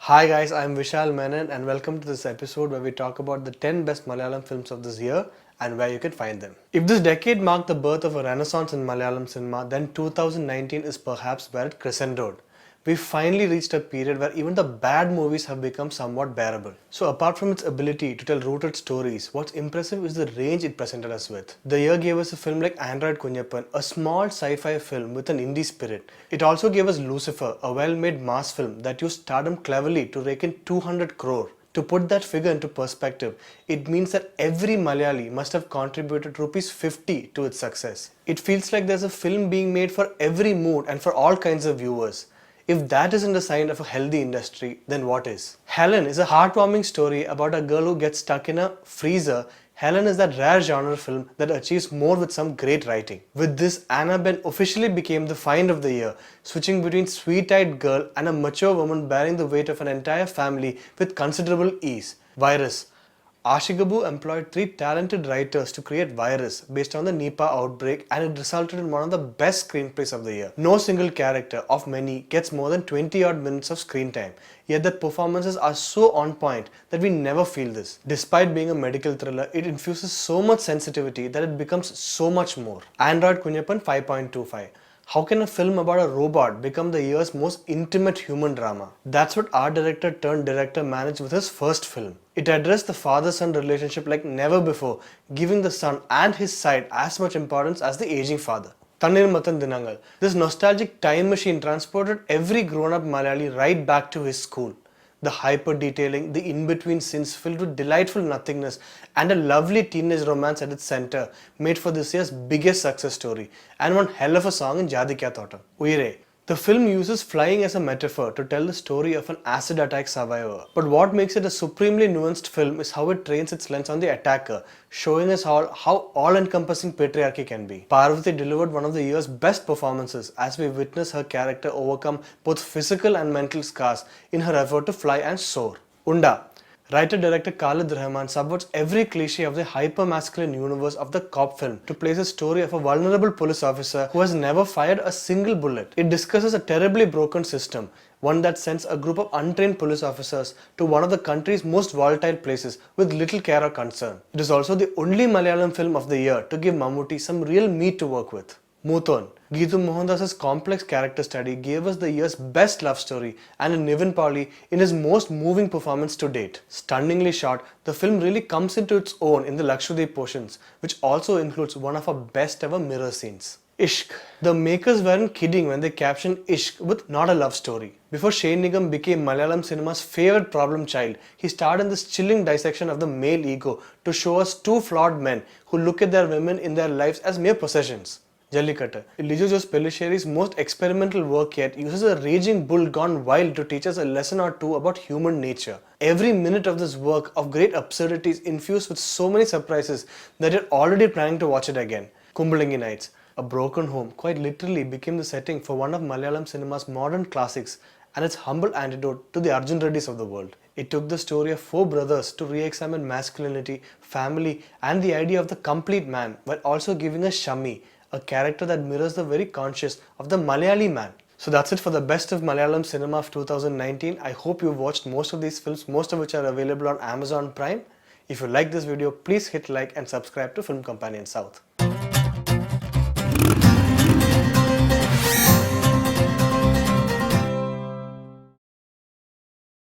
Hi guys, I'm Vishal Menon and welcome to this episode where we talk about the 10 best Malayalam films of this year and where you can find them. If this decade marked the birth of a renaissance in Malayalam cinema, then 2019 is perhaps where it crescendoed. We finally reached a period where even the bad movies have become somewhat bearable. So apart from its ability to tell rooted stories, what's impressive is the range it presented us with. The year gave us a film like Android Kunyappan, a small sci-fi film with an indie spirit. It also gave us Lucifer, a well-made mass film that used stardom cleverly to rake in 200 crore. To put that figure into perspective, it means that every Malayali must have contributed rupees 50 to its success. It feels like there's a film being made for every mood and for all kinds of viewers. If that isn't a sign of a healthy industry, then what is? Helen is a heartwarming story about a girl who gets stuck in a freezer. Helen is that rare genre film that achieves more with some great writing. With this, Anna Ben officially became the find of the year, switching between sweet-eyed girl and a mature woman bearing the weight of an entire family with considerable ease. Virus. Ashikabu employed 3 talented writers to create Virus based on the Nipah outbreak, and it resulted in one of the best screenplays of the year. No single character of many gets more than 20 odd minutes of screen time, yet the performances are so on point that we never feel this. Despite being a medical thriller, it infuses so much sensitivity that it becomes so much more. Android Kunyappan 5.25. How can a film about a robot become the year's most intimate human drama? That's what art director turned director managed with his first film. It addressed the father-son relationship like never before, giving the son and his side as much importance as the aging father. Tannir Matan Dinangal. This nostalgic time machine transported every grown-up Malayali right back to his school. The hyper-detailing, the in-between scenes filled with delightful nothingness and a lovely teenage romance at its center made for this year's biggest success story and one hell of a song in Jallikkattu. Uyare. The film uses flying as a metaphor to tell the story of an acid attack survivor. But what makes it a supremely nuanced film is how it trains its lens on the attacker, showing us how all-encompassing patriarchy can be. Parvati delivered one of the year's best performances as we witness her character overcome both physical and mental scars in her effort to fly and soar. Unda. Writer-director Khalid Rahman subverts every cliché of the hyper-masculine universe of the cop film to place a story of a vulnerable police officer who has never fired a single bullet. It discusses a terribly broken system, one that sends a group of untrained police officers to one of the country's most volatile places with little care or concern. It is also the only Malayalam film of the year to give Mammootty some real meat to work with. Muthon. Geetu Mohandas' complex character study gave us the year's best love story and in Nivin Pauly in his most moving performance to date. Stunningly shot, the film really comes into its own in the Lakshadweep portions, which also includes one of our best ever mirror scenes. Ishq. The makers weren't kidding when they captioned Ishq with not a love story. Before Shane Nigam became Malayalam cinema's favorite problem child, he starred in this chilling dissection of the male ego to show us two flawed men who look at their women in their lives as mere possessions. Jallikkattu. Lijo Jose Pellicerri's most experimental work yet uses a raging bull gone wild to teach us a lesson or two about human nature. Every minute of this work of great absurdity is infused with so many surprises that you're already planning to watch it again. Kumbalangi Nights. A broken home quite literally became the setting for one of Malayalam cinema's modern classics and its humble antidote to the Arjun Reddys of the world. It took the story of 4 brothers to re-examine masculinity, family and the idea of the complete man while also giving us Shami, a character that mirrors the very conscious of the Malayali man. So that's it for the best of Malayalam cinema of 2019. I hope you've watched most of these films, most of which are available on Amazon Prime. If you like this video, please hit like and subscribe to Film Companion South.